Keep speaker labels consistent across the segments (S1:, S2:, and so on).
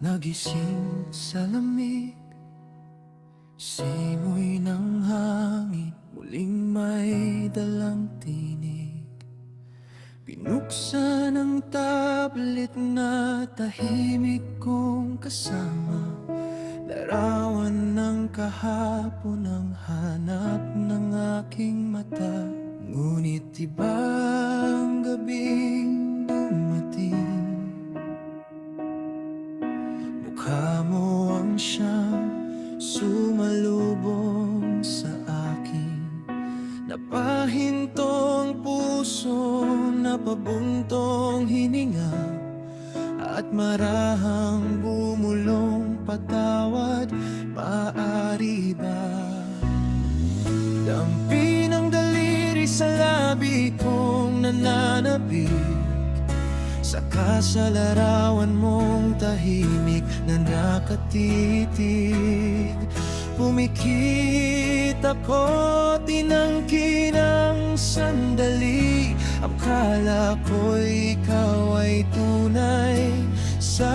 S1: Nagising sa lamig, simoy ng hangin, muling may dalang tinig. Binuksan ang tablet na tahimik kong kasama, larawan ng kahapon ang hanap ng aking mata. Ngunit iba ang gabing dumating, mukha mo ang siyang sumalubong sa akin. Napahintong puso, napabuntong hininga, at marahang bumulong patawad. Maaari ba? Dampi ng daliri sa labi kong nananabik, saka sa larawan mong tahimik na nakatitig. Pumikit ako, tinangkin ang sandali. Akala ko'y ikaw ay tunay sa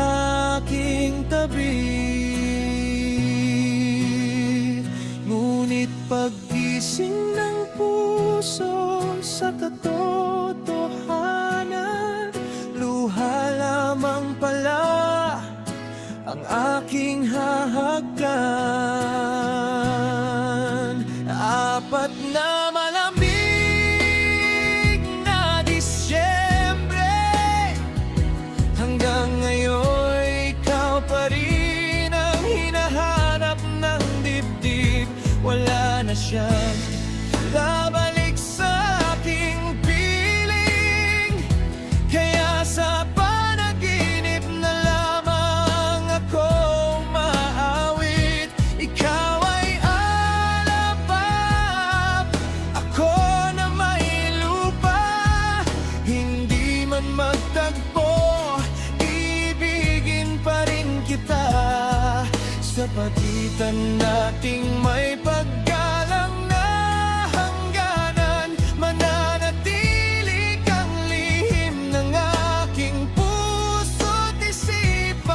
S1: aking tabi. Ngunit paggising ng puso sa katotohanan, luha lamang pala ang aking hahagkan. Apat na malamig na Disyembre, hanggang ngayon ikaw pa rin ang hinahanap ng dibdib. Wala na siyang babalik sa aking piling, kaya sa panaginip na lamang ako maawit. Ikaw ay alapap, ako na may lupa. Hindi man magtagpo, ibigin pa rin kita. Sa pagitan nating may paggalang na hangganan, mananatili kang lihim ng aking puso't isipan.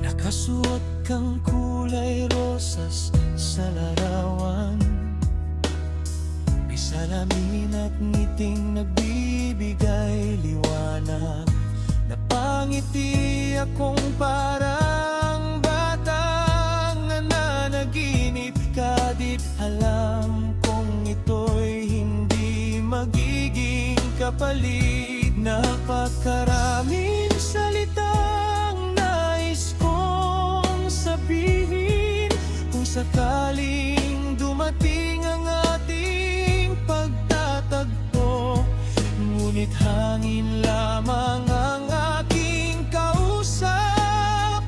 S1: Nakasuot kang kulay rosas sa larawan, may salamin at ngiting nagbibigay liwanag. Napangiti akong parang batang nananaginip, kadip alam kong ito'y hindi magiging kapalit. Napakaraming salitang nais kong sabihin, kung sakaling dumating ang ating pagtatagpo. Ngunit hangin lamang ang aking kausap,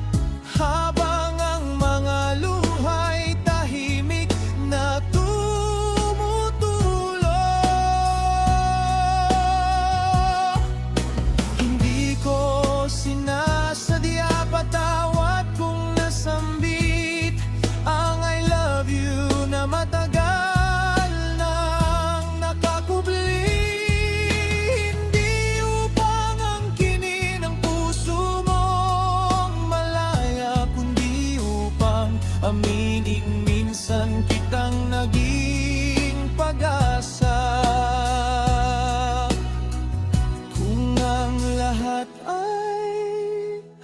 S1: habang ang mga luha'y tahimik na tumutulo. Hindi ko sinasadya, patawad kung nasambit ang I love you na matagal nang nakakubli. Aminin minsan kitang naging pag-asa, kung ang lahat ay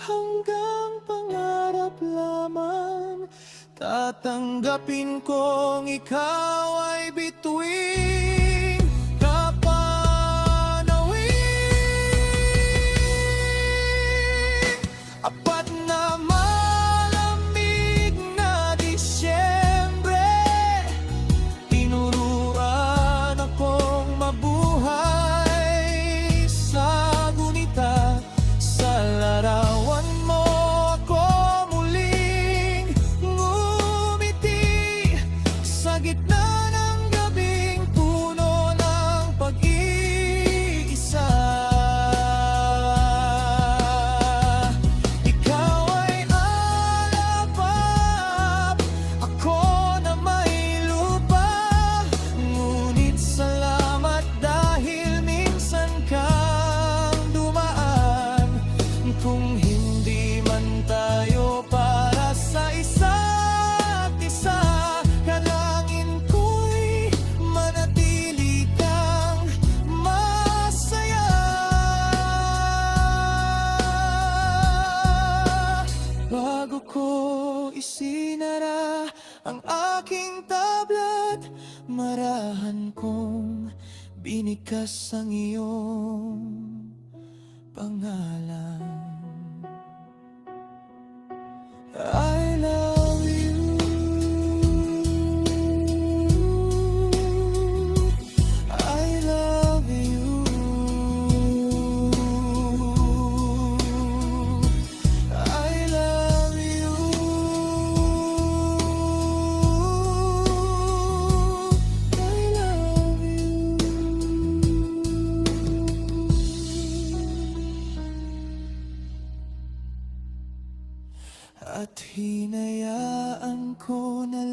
S1: hanggang pangarap lamang, tatanggapin kong ikaw ay bituin kapanawin. Apat na gitna ng bigkas ang iyong pangalan. I love you. I love you. I love you. I love you. At hinayaan ko na